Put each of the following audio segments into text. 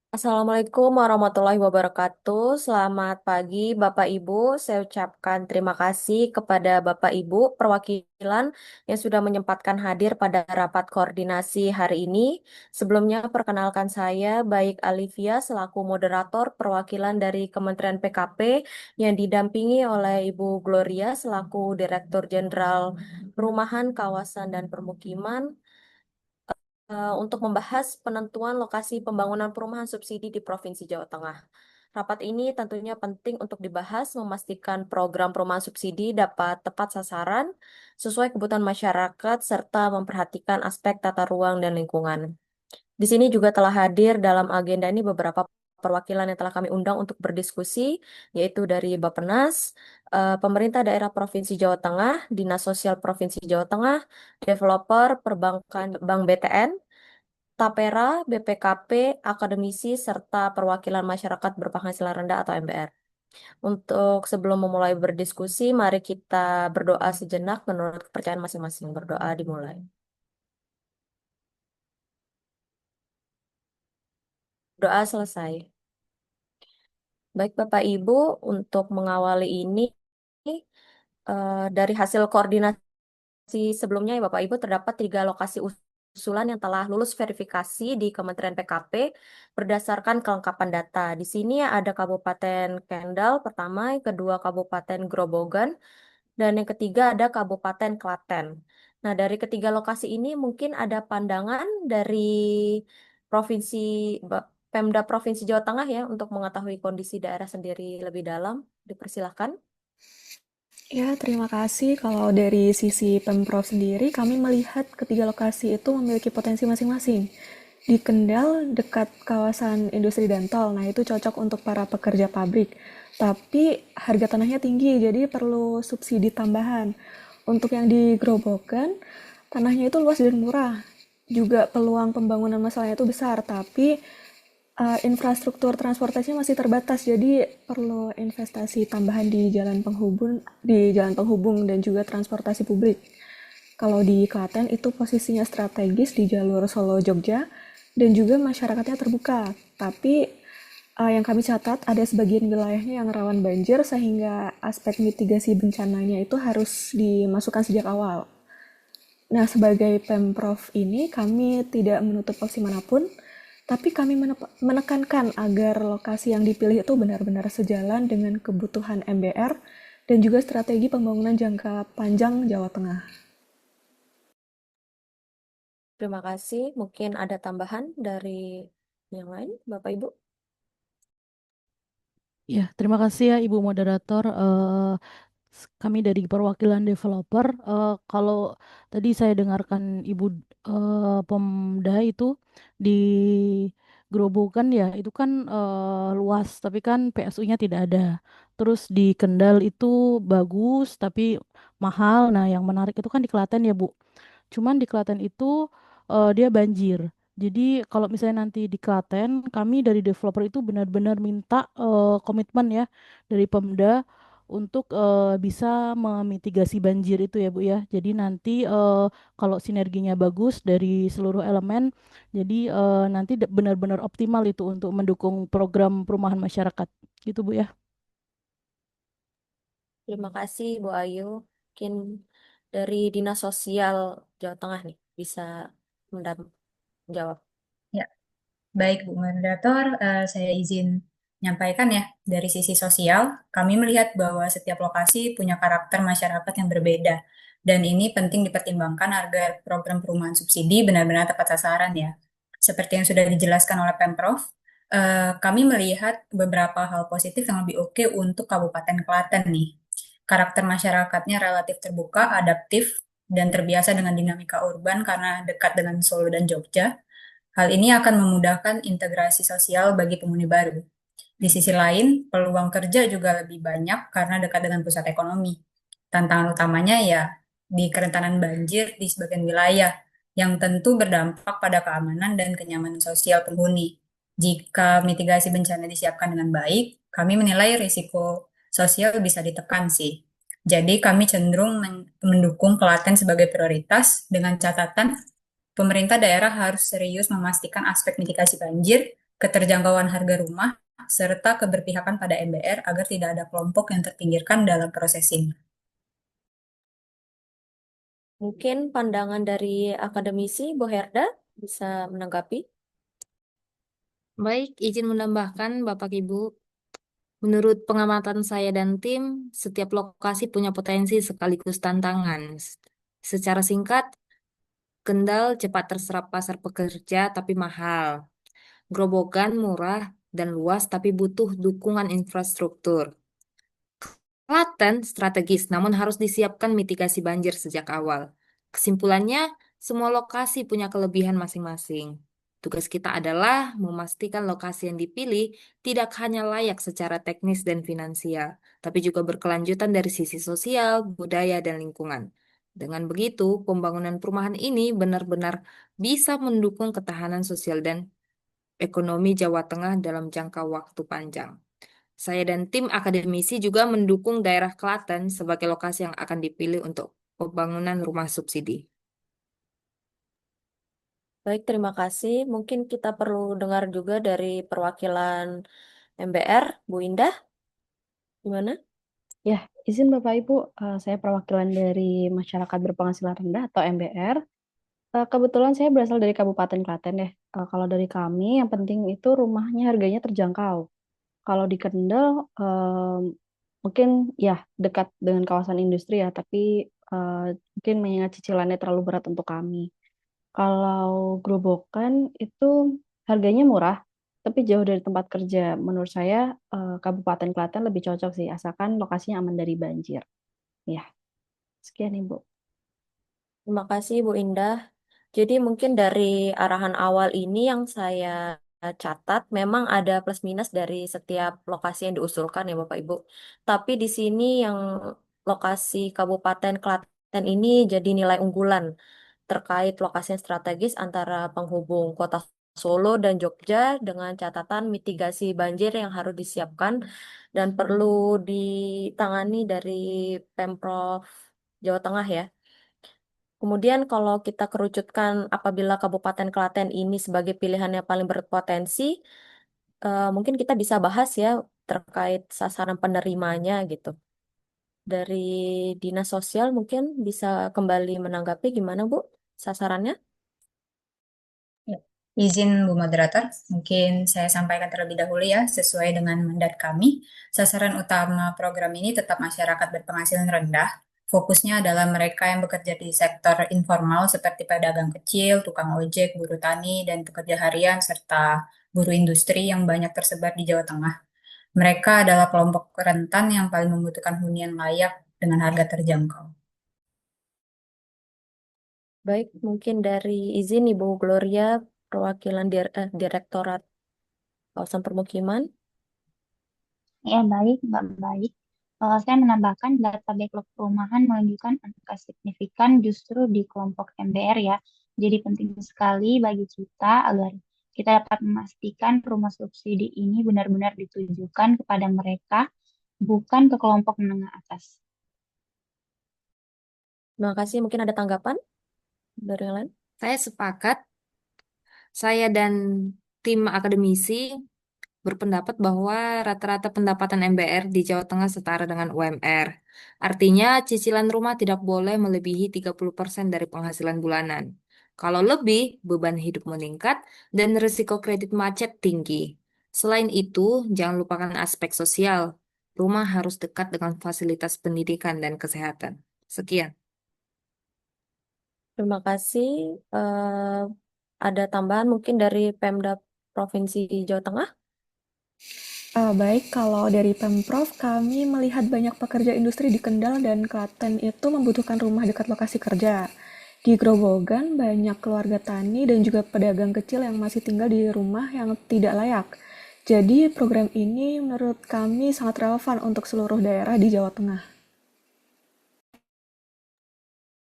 Assalamualaikum warahmatullahi wabarakatuh. Selamat pagi, Bapak Ibu. Saya ucapkan terima kasih kepada Bapak Ibu perwakilan yang sudah menyempatkan hadir pada rapat koordinasi hari ini. Sebelumnya, perkenalkan saya, Baik Alivia, selaku moderator perwakilan dari Kementerian PKP yang didampingi oleh Ibu Gloria, selaku Direktur Jenderal Perumahan, Kawasan, dan Permukiman untuk membahas penentuan lokasi pembangunan perumahan subsidi di Provinsi Jawa Tengah. Rapat ini tentunya penting untuk dibahas, memastikan program perumahan subsidi dapat tepat sasaran, sesuai kebutuhan masyarakat, serta memperhatikan aspek tata ruang dan lingkungan. Di sini juga telah hadir dalam agenda ini beberapa perwakilan yang telah kami undang untuk berdiskusi, yaitu dari Bappenas, Pemerintah Daerah Provinsi Jawa Tengah, Dinas Sosial Provinsi Jawa Tengah, developer, perbankan, Bank BTN, Tapera, BPKP, akademisi, serta perwakilan masyarakat berpenghasilan rendah atau MBR. Untuk sebelum memulai berdiskusi, mari kita berdoa sejenak menurut kepercayaan masing-masing. Berdoa dimulai. Doa selesai. Baik Bapak Ibu, untuk mengawali ini, dari hasil koordinasi sebelumnya, ya Bapak Ibu, terdapat 3 lokasi usulan yang telah lulus verifikasi di Kementerian PKP berdasarkan kelengkapan data. Di sini ada Kabupaten Kendal pertama, yang kedua Kabupaten Grobogan, dan yang ketiga ada Kabupaten Klaten. Nah, dari ketiga lokasi ini mungkin ada pandangan dari Provinsi Pemda Provinsi Jawa Tengah ya untuk mengetahui kondisi daerah sendiri lebih dalam. Dipersilahkan. Ya, terima kasih. Kalau dari sisi Pemprov sendiri, kami melihat ketiga lokasi itu memiliki potensi masing-masing. Di Kendal, dekat kawasan industri dan tol, nah itu cocok untuk para pekerja pabrik. Tapi harga tanahnya tinggi, jadi perlu subsidi tambahan. Untuk yang di Grobogan, tanahnya itu luas dan murah. Juga peluang pembangunan masalahnya itu besar, tapi infrastruktur transportasinya masih terbatas, jadi perlu investasi tambahan di jalan penghubung dan juga transportasi publik. Kalau di Klaten itu posisinya strategis di jalur Solo Jogja dan juga masyarakatnya terbuka. Tapi yang kami catat ada sebagian wilayahnya yang rawan banjir sehingga aspek mitigasi bencananya itu harus dimasukkan sejak awal. Nah, sebagai Pemprov ini kami tidak menutup opsi manapun, tapi kami menekankan agar lokasi yang dipilih itu benar-benar sejalan dengan kebutuhan MBR dan juga strategi pembangunan jangka panjang Jawa Tengah. Terima kasih. Mungkin ada tambahan dari yang lain, Bapak Ibu. Ya, terima kasih ya Ibu Moderator. Kami dari perwakilan developer. Kalau tadi saya dengarkan Ibu Pemda itu di Grobogan ya, itu kan luas, tapi kan PSU-nya tidak ada. Terus di Kendal itu bagus, tapi mahal. Nah, yang menarik itu kan di Klaten ya Bu. Cuman di Klaten itu dia banjir. Jadi kalau misalnya nanti di Klaten, kami dari developer itu benar-benar minta komitmen ya dari Pemda untuk bisa memitigasi banjir itu ya Bu ya. Jadi nanti kalau sinerginya bagus dari seluruh elemen, jadi nanti benar-benar optimal itu untuk mendukung program perumahan masyarakat. Gitu Bu ya. Terima kasih, Bu Ayu. Mungkin dari Dinas Sosial Jawa Tengah nih bisa menjawab. Ya, baik Bu Moderator, saya izin menyampaikan ya, dari sisi sosial, kami melihat bahwa setiap lokasi punya karakter masyarakat yang berbeda, dan ini penting dipertimbangkan agar program perumahan subsidi benar-benar tepat sasaran ya. Seperti yang sudah dijelaskan oleh Pemprov, kami melihat beberapa hal positif yang lebih oke untuk Kabupaten Klaten nih. Karakter masyarakatnya relatif terbuka, adaptif, dan terbiasa dengan dinamika urban karena dekat dengan Solo dan Jogja. Hal ini akan memudahkan integrasi sosial bagi penghuni baru. Di sisi lain, peluang kerja juga lebih banyak karena dekat dengan pusat ekonomi. Tantangan utamanya ya di kerentanan banjir di sebagian wilayah, yang tentu berdampak pada keamanan dan kenyamanan sosial penghuni. Jika mitigasi bencana disiapkan dengan baik, kami menilai risiko sosial bisa ditekan sih. Jadi kami cenderung mendukung Klaten sebagai prioritas dengan catatan pemerintah daerah harus serius memastikan aspek mitigasi banjir keterjangkauan harga rumah, serta keberpihakan pada MBR agar tidak ada kelompok yang terpinggirkan dalam proses ini. Mungkin pandangan dari akademisi, Bu Herda bisa menanggapi. Baik, izin menambahkan Bapak Ibu. Menurut pengamatan saya dan tim, setiap lokasi punya potensi sekaligus tantangan. Secara singkat, Kendal cepat terserap pasar pekerja tapi mahal. Grobogan murah dan luas tapi butuh dukungan infrastruktur. Klaten strategis namun harus disiapkan mitigasi banjir sejak awal. Kesimpulannya, semua lokasi punya kelebihan masing-masing. Tugas kita adalah memastikan lokasi yang dipilih tidak hanya layak secara teknis dan finansial, tapi juga berkelanjutan dari sisi sosial, budaya, dan lingkungan. Dengan begitu, pembangunan perumahan ini benar-benar bisa mendukung ketahanan sosial dan ekonomi Jawa Tengah dalam jangka waktu panjang. Saya dan tim akademisi juga mendukung daerah Klaten sebagai lokasi yang akan dipilih untuk pembangunan rumah subsidi. Baik, terima kasih. Mungkin kita perlu dengar juga dari perwakilan MBR, Bu Indah, gimana? Ya, izin Bapak Ibu, saya perwakilan dari masyarakat berpenghasilan rendah atau MBR. Kebetulan saya berasal dari Kabupaten Klaten ya. Kalau dari kami, yang penting itu rumahnya harganya terjangkau. Kalau di Kendal, mungkin ya dekat dengan kawasan industri ya, tapi mungkin mengingat cicilannya terlalu berat untuk kami. Kalau Grobogan itu harganya murah, tapi jauh dari tempat kerja. Menurut saya Kabupaten Klaten lebih cocok sih, asalkan lokasinya aman dari banjir. Ya, sekian Ibu. Terima kasih, Bu Indah. Jadi mungkin dari arahan awal ini yang saya catat, memang ada plus minus dari setiap lokasi yang diusulkan ya Bapak Ibu. Tapi di sini yang lokasi Kabupaten Klaten ini jadi nilai unggulan terkait lokasi yang strategis antara penghubung kota Solo dan Jogja dengan catatan mitigasi banjir yang harus disiapkan dan perlu ditangani dari Pemprov Jawa Tengah ya. Kemudian kalau kita kerucutkan apabila Kabupaten Klaten ini sebagai pilihan yang paling berpotensi, mungkin kita bisa bahas ya terkait sasaran penerimanya gitu. Dari Dinas Sosial mungkin bisa kembali menanggapi gimana Bu sasarannya? Ya. Izin Bu Moderator, mungkin saya sampaikan terlebih dahulu ya, sesuai dengan mandat kami. Sasaran utama program ini tetap masyarakat berpenghasilan rendah. Fokusnya adalah mereka yang bekerja di sektor informal seperti pedagang kecil, tukang ojek, buruh tani, dan pekerja harian, serta buruh industri yang banyak tersebar di Jawa Tengah. Mereka adalah kelompok rentan yang paling membutuhkan hunian layak dengan harga terjangkau. Baik, mungkin dari izin Ibu Gloria, perwakilan Direktorat Kawasan Permukiman. Ya, baik, Mbak, baik. Saya menambahkan data backlog perumahan menunjukkan angka signifikan justru di kelompok MBR ya. Jadi penting sekali bagi kita agar kita dapat memastikan rumah subsidi ini benar-benar ditujukan kepada mereka, bukan ke kelompok menengah atas. Terima kasih. Mungkin ada tanggapan dari yang lain? Saya sepakat, saya dan tim akademisi berpendapat bahwa rata-rata pendapatan MBR di Jawa Tengah setara dengan UMR. Artinya, cicilan rumah tidak boleh melebihi 30% dari penghasilan bulanan. Kalau lebih, beban hidup meningkat dan risiko kredit macet tinggi. Selain itu, jangan lupakan aspek sosial. Rumah harus dekat dengan fasilitas pendidikan dan kesehatan. Sekian. Terima kasih. Ada tambahan mungkin dari Pemda Provinsi Jawa Tengah? Baik, kalau dari Pemprov, kami melihat banyak pekerja industri di Kendal dan Klaten itu membutuhkan rumah dekat lokasi kerja. Di Grobogan, banyak keluarga tani dan juga pedagang kecil yang masih tinggal di rumah yang tidak layak. Jadi, program ini menurut kami sangat relevan untuk seluruh daerah di Jawa Tengah.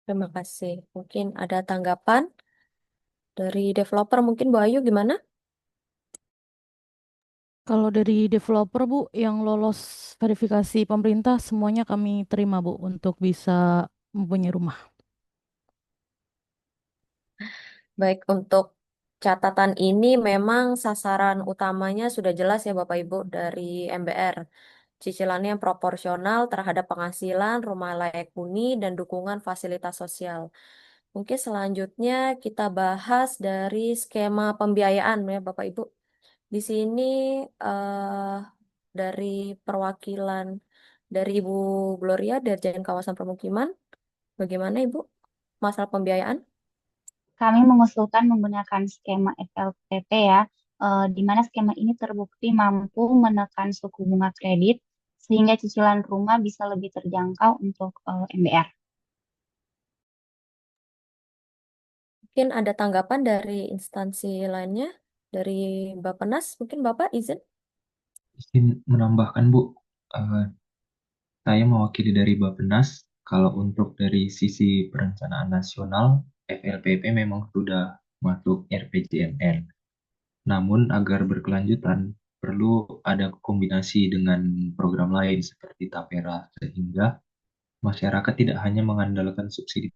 Terima kasih. Mungkin ada tanggapan dari developer mungkin Bu Ayu gimana? Kalau dari developer Bu yang lolos verifikasi pemerintah semuanya kami terima Bu untuk bisa mempunyai rumah. Baik untuk catatan ini memang sasaran utamanya sudah jelas ya Bapak Ibu dari MBR. Cicilannya yang proporsional terhadap penghasilan, rumah layak huni, dan dukungan fasilitas sosial. Mungkin selanjutnya kita bahas dari skema pembiayaan ya Bapak Ibu. Di sini eh, dari perwakilan dari Ibu Gloria Dirjen Kawasan Permukiman, bagaimana Ibu masalah pembiayaan? Kami mengusulkan menggunakan skema FLPP ya, di mana skema ini terbukti mampu menekan suku bunga kredit sehingga cicilan rumah bisa lebih terjangkau untuk MBR. Mungkin ada tanggapan dari instansi lainnya, dari Bappenas, mungkin Bapak izin. Izin menambahkan Bu, Eh, saya mewakili dari Bappenas. Kalau untuk dari sisi perencanaan nasional, FLPP memang sudah masuk RPJMN. Namun agar berkelanjutan, perlu ada kombinasi dengan program lain seperti Tapera, sehingga masyarakat tidak hanya mengandalkan subsidi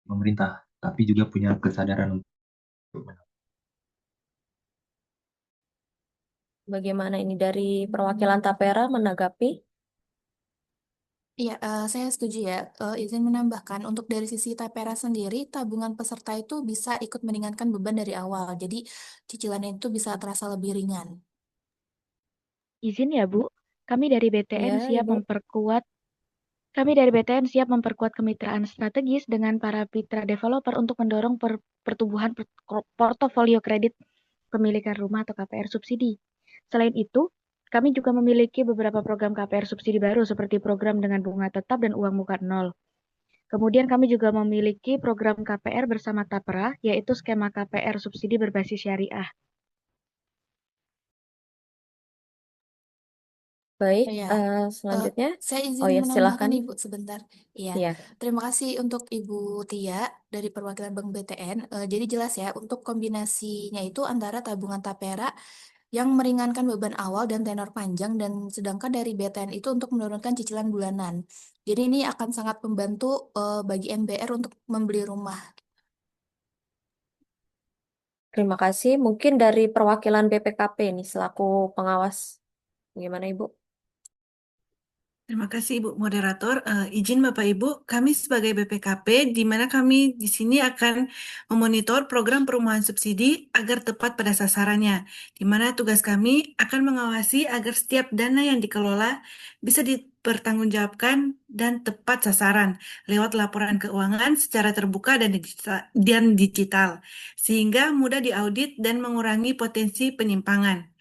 pemerintah, tapi juga punya kesadaran untuk Bagaimana ini dari perwakilan Tapera menanggapi? Iya, saya setuju ya. Izin menambahkan, untuk dari sisi Tapera sendiri, tabungan peserta itu bisa ikut meringankan beban dari awal. Jadi, cicilannya itu bisa terasa lebih ringan. Izin ya, Bu. Kami dari BTN Ya, siap Ibu. memperkuat Kami dari BTN siap memperkuat kemitraan strategis dengan para mitra developer untuk mendorong pertumbuhan portofolio kredit pemilikan rumah atau KPR subsidi. Selain itu, kami juga memiliki beberapa program KPR subsidi baru seperti program dengan bunga tetap dan uang muka nol. Kemudian kami juga memiliki program KPR bersama Tapra, yaitu skema KPR subsidi berbasis syariah. Baik, Ya, eh, selanjutnya. saya Oh izin ya, menambahkan silahkan. Ibu sebentar. Iya, Ya, terima kasih untuk Ibu Tia dari perwakilan Bank BTN. Jadi jelas ya, untuk kombinasinya itu antara tabungan Tapera yang meringankan beban awal dan tenor panjang, dan sedangkan dari BTN itu untuk menurunkan cicilan bulanan. Jadi ini akan sangat membantu bagi MBR untuk membeli rumah. terima kasih. Mungkin dari perwakilan BPKP nih selaku pengawas. Bagaimana Ibu? Terima kasih Ibu Moderator. Izin Bapak Ibu, kami sebagai BPKP, di mana kami di sini akan memonitor program perumahan subsidi agar tepat pada sasarannya, di mana tugas kami akan mengawasi agar setiap dana yang dikelola bisa dipertanggungjawabkan dan tepat sasaran lewat laporan keuangan secara terbuka dan digital, sehingga mudah diaudit dan mengurangi potensi penyimpangan.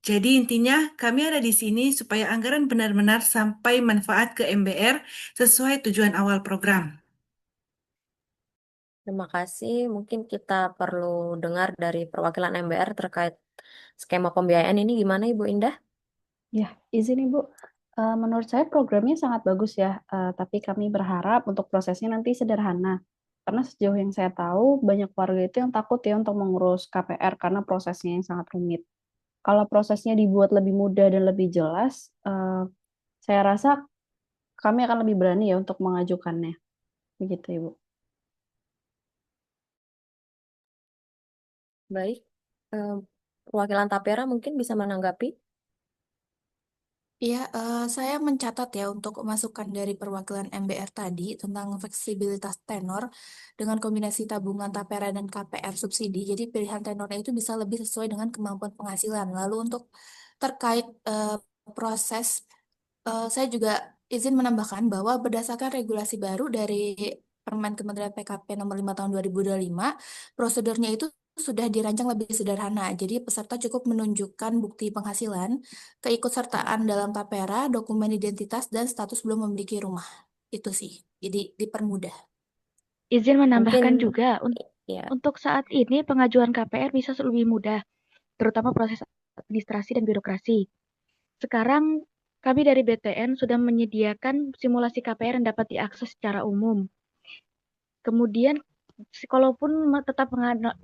Jadi intinya kami ada di sini supaya anggaran benar-benar sampai manfaat ke MBR sesuai tujuan awal program. Terima kasih. Mungkin kita perlu dengar dari perwakilan MBR terkait skema pembiayaan ini gimana Ibu Indah? Ya, izin Ibu. Menurut saya programnya sangat bagus ya, tapi kami berharap untuk prosesnya nanti sederhana. Karena sejauh yang saya tahu, banyak warga itu yang takut ya untuk mengurus KPR karena prosesnya yang sangat rumit. Kalau prosesnya dibuat lebih mudah dan lebih jelas, saya rasa kami akan lebih berani ya untuk mengajukannya. Begitu, Ibu. Baik. Eh, Perwakilan Tapera mungkin bisa menanggapi. Iya, saya mencatat ya untuk masukan dari perwakilan MBR tadi tentang fleksibilitas tenor dengan kombinasi tabungan tapera dan KPR subsidi. Jadi pilihan tenornya itu bisa lebih sesuai dengan kemampuan penghasilan. Lalu untuk terkait proses, saya juga izin menambahkan bahwa berdasarkan regulasi baru dari Permen Kementerian PKP Nomor 5 Tahun 2025, prosedurnya itu sudah dirancang lebih sederhana. Jadi peserta cukup menunjukkan bukti penghasilan, keikutsertaan dalam tapera, dokumen identitas, dan status belum memiliki rumah. Itu sih. Jadi dipermudah. Izin Mungkin menambahkan juga, ya, untuk saat ini pengajuan KPR bisa lebih mudah, terutama proses administrasi dan birokrasi. Sekarang kami dari BTN sudah menyediakan simulasi KPR yang dapat diakses secara umum. Kemudian, kalaupun tetap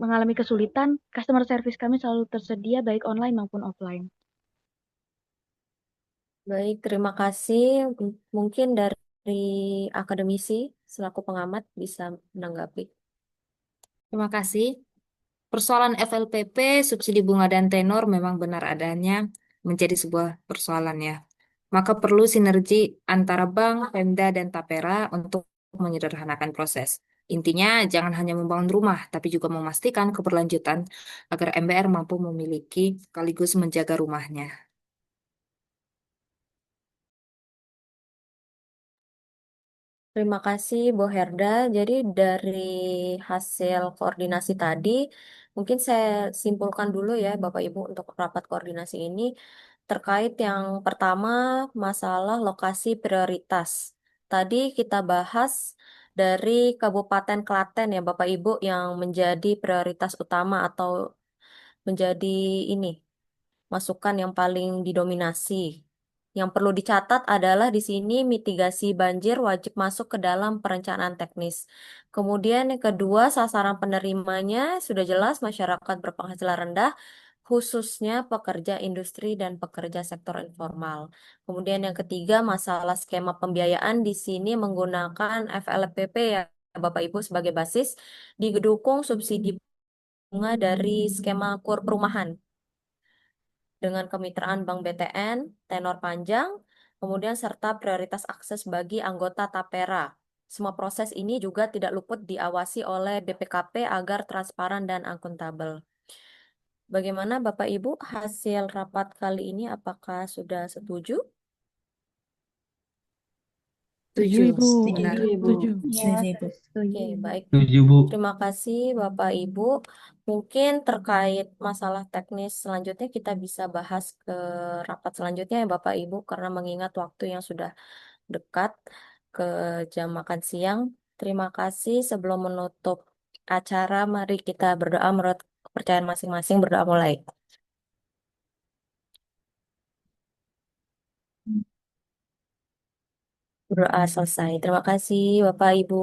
mengalami kesulitan, customer service kami selalu tersedia baik online maupun offline. baik. Terima kasih. Mungkin dari akademisi selaku pengamat bisa menanggapi. Terima kasih. Persoalan FLPP, subsidi bunga dan tenor memang benar adanya menjadi sebuah persoalan ya. Maka perlu sinergi antara bank, Pemda, dan Tapera untuk menyederhanakan proses. Intinya jangan hanya membangun rumah, tapi juga memastikan keberlanjutan agar MBR mampu memiliki sekaligus menjaga rumahnya. Terima kasih, Bu Herda. Jadi dari hasil koordinasi tadi, mungkin saya simpulkan dulu ya, Bapak Ibu, untuk rapat koordinasi ini terkait yang pertama, masalah lokasi prioritas. Tadi kita bahas dari Kabupaten Klaten ya, Bapak Ibu, yang menjadi prioritas utama atau menjadi ini masukan yang paling didominasi. Yang perlu dicatat adalah di sini mitigasi banjir wajib masuk ke dalam perencanaan teknis. Kemudian yang kedua, sasaran penerimanya sudah jelas masyarakat berpenghasilan rendah, khususnya pekerja industri dan pekerja sektor informal. Kemudian yang ketiga, masalah skema pembiayaan di sini menggunakan FLPP ya Bapak Ibu sebagai basis, didukung subsidi bunga dari skema KUR perumahan dengan kemitraan Bank BTN, tenor panjang, kemudian serta prioritas akses bagi anggota Tapera. Semua proses ini juga tidak luput diawasi oleh BPKP agar transparan dan akuntabel. Bagaimana Bapak Ibu hasil rapat kali ini? Apakah sudah setuju? Setuju, Setuju, Ibu. benar. Setuju, Ibu. Setuju. Ya, Setuju, Ibu. setuju Oke, Ibu. baik. Setuju, Bu. Terima kasih Bapak Ibu. Mungkin terkait masalah teknis selanjutnya kita bisa bahas ke rapat selanjutnya ya Bapak Ibu karena mengingat waktu yang sudah dekat ke jam makan siang. Terima kasih. Sebelum menutup acara, mari kita berdoa menurut kepercayaan masing-masing. Berdoa mulai. Berdoa selesai. Terima kasih Bapak Ibu.